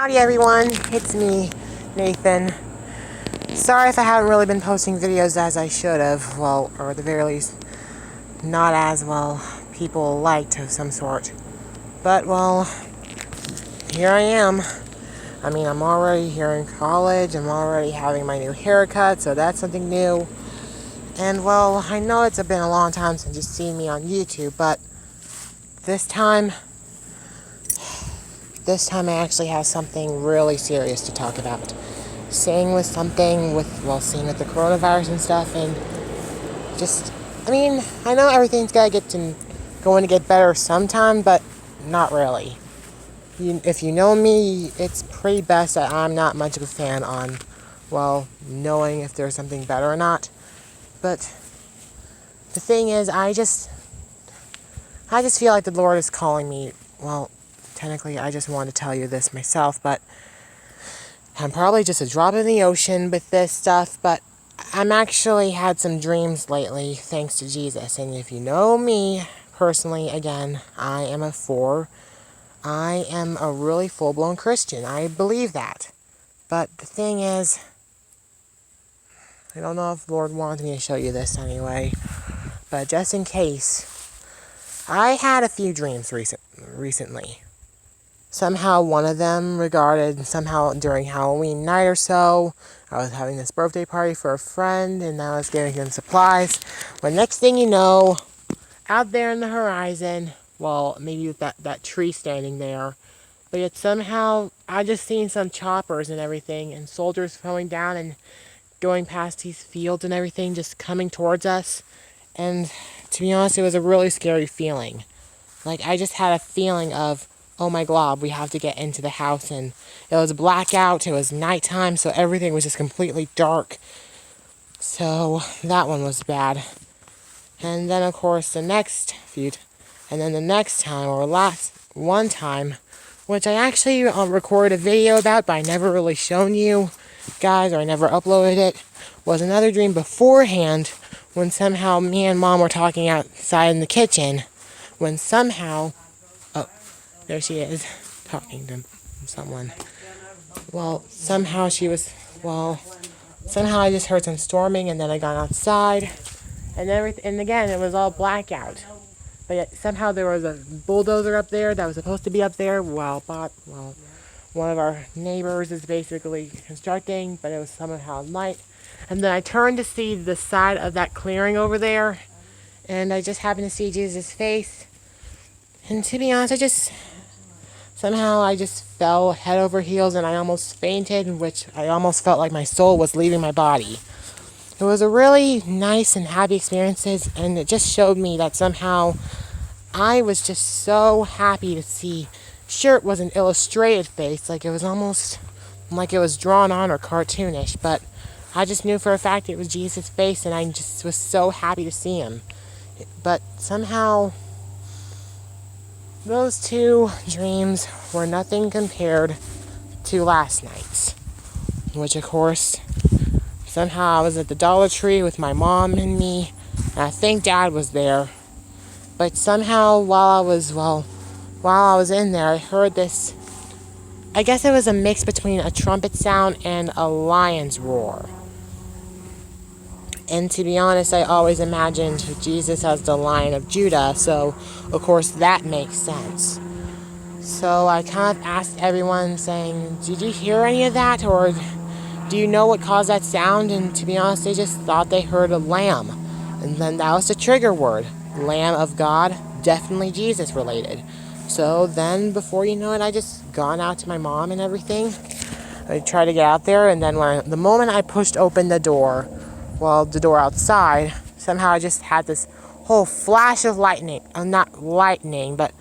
Howdy everyone, it's me, Nathan. Sorry if I haven't really been posting videos as I should have, well, or at the very least, not as well people liked of some sort. But, well, here I am. I mean, I'm already here in college, I'm already having my new haircut, so that's something new. And, well, I know it's been a long time since you've seen me on YouTube, but this time I actually have something really serious to talk about. Seeing with the coronavirus and stuff, and I know everything's going to get better sometime, but not really. If you know me, it's pretty best that I'm not much of a fan on, knowing if there's something better or not. But the thing is, I just feel like the Lord is calling me. Well, technically, I just want to tell you this myself, but I'm probably just a drop in the ocean with this stuff, but I'm actually had some dreams lately, thanks to Jesus. And if you know me personally, again, I am a really full-blown Christian. I believe that. But the thing is, I don't know if the Lord wanted me to show you this anyway, but just in case, I had a few dreams recently. Somehow one of them somehow during Halloween night or so, I was having this birthday party for a friend, and I was giving him supplies. But next thing you know, out there in the horizon, maybe with that tree standing there, but yet somehow I just seen some choppers and everything, and soldiers going down and going past these fields and everything, just coming towards us. And to be honest, it was a really scary feeling. Like, I just had a feeling of, oh my God, we have to get into the house. And it was blackout, it was nighttime, so everything was just completely dark. So that one was bad. And then, of course, the next time, or last one time, which I actually recorded a video about, but I never really shown you guys, or I never uploaded it, was another dream beforehand, when somehow me and Mom were talking outside in the kitchen, when somehow, oh, there she is, talking to someone. Somehow I just heard some storming, and then I got outside, and again, it was all blackout. But yet, somehow there was a bulldozer up there that was supposed to be up there, one of our neighbors is basically constructing, but it was somehow night. And then I turned to see the side of that clearing over there, and I just happened to see Jesus' face. And to be honest, I just fell head over heels, and I almost fainted, in which I almost felt like my soul was leaving my body. It was a really nice and happy experience, and it just showed me that somehow I was just so happy to see. Sure, it was an illustrated face, like it was almost like it was drawn on or cartoonish, but I just knew for a fact it was Jesus' face, and I just was so happy to see him. But somehow, those two dreams were nothing compared to last night's, which, of course, somehow I was at the Dollar Tree with my mom and me, and I think Dad was there. But somehow, while I was in there, I heard this, I guess it was a mix between a trumpet sound and a lion's roar. And to be honest, I always imagined Jesus as the Lion of Judah, so of course that makes sense. So I kind of asked everyone, saying, did you hear any of that, or do you know what caused that sound? And to be honest, they just thought they heard a lamb. And then that was the trigger word, Lamb of God, definitely Jesus related. So then, before you know it, I just gone out to my mom and everything. I tried to get out there, and then the moment I pushed open the door outside, somehow I just had this whole flash of lightning. Not lightning, but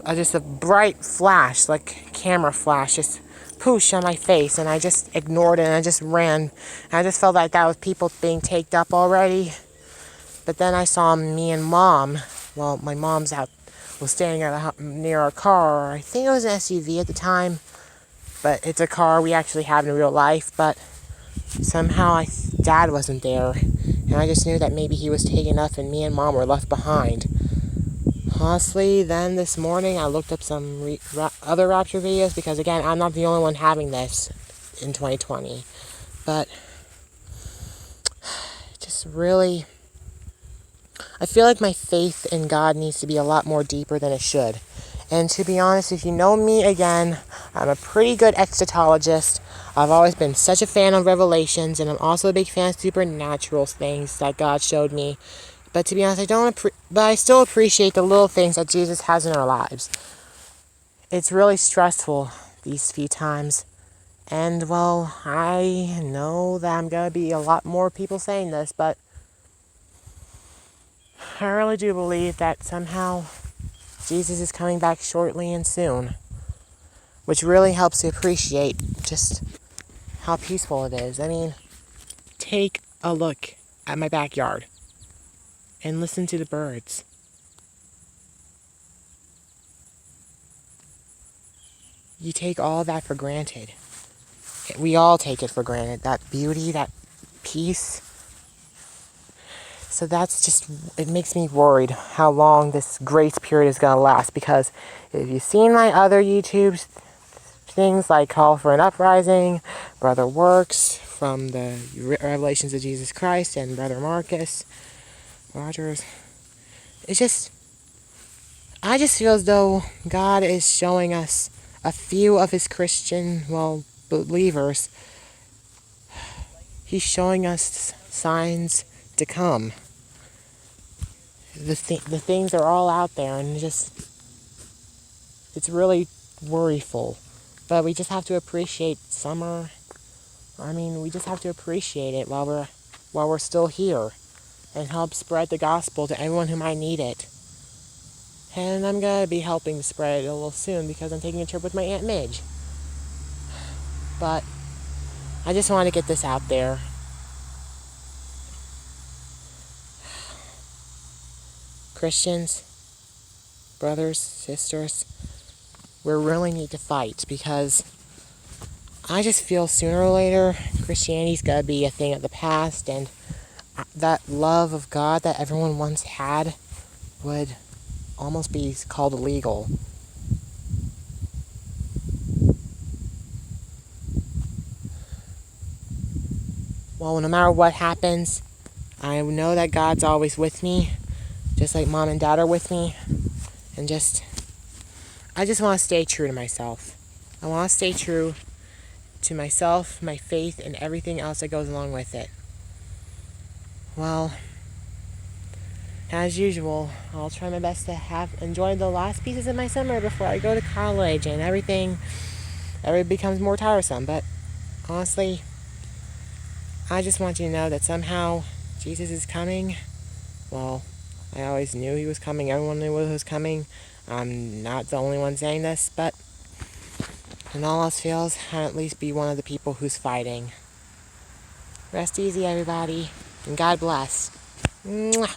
just a bright flash, like camera flash, just poosh on my face, and I just ignored it, and I just ran. And I just felt like that was people being taken up already. But then I saw me and Mom. My mom's was standing near our car. I think it was an SUV at the time, but it's a car we actually have in real life. But somehow Dad wasn't there, and I just knew that maybe he was taken up and me and Mom were left behind. Honestly, then this morning I looked up some other Rapture videos because, again, I'm not the only one having this in 2020. But just really, I feel like my faith in God needs to be a lot more deeper than it should. And to be honest, if you know me, again, I'm a pretty good eschatologist. I've always been such a fan of Revelations, and I'm also a big fan of supernatural things that God showed me. But to be honest, but I still appreciate the little things that Jesus has in our lives. It's really stressful these few times. And, well, I know that I'm going to be a lot more people saying this, but I really do believe that somehow Jesus is coming back shortly and soon, which really helps to appreciate just how peaceful it is. I mean, take a look at my backyard and listen to the birds. You take all that for granted. We all take it for granted, that beauty, that peace. So that's just, it makes me worried how long this grace period is going to last, because if you've seen my other YouTube things like Call for an Uprising, Brother Works from the Revelations of Jesus Christ, and Brother Marcus Rogers, I just feel as though God is showing us a few of his Christian, believers. He's showing us signs to come. The things are all out there, and it's really worryful. But we just have to appreciate summer. I mean, we just have to appreciate it while we're still here, and help spread the gospel to everyone who might need it. And I'm going to be helping to spread it a little soon because I'm taking a trip with my Aunt Midge. But I just want to get this out there. Christians, brothers, sisters, we really need to fight, because I just feel sooner or later Christianity's going to be a thing of the past, and that love of God that everyone once had would almost be called illegal. Well, no matter what happens, I know that God's always with me, just like Mom and Dad are with me, and I just want to stay true to myself. I want to stay true to myself, my faith, and everything else that goes along with it. Well, as usual, I'll try my best to enjoy the last pieces of my summer before I go to college and everything becomes more tiresome. But honestly, I just want you to know that somehow Jesus is coming. Well, I always knew he was coming. Everyone knew he was coming. I'm not the only one saying this, but in all else fails, I'll at least be one of the people who's fighting. Rest easy, everybody, and God bless. Mwah.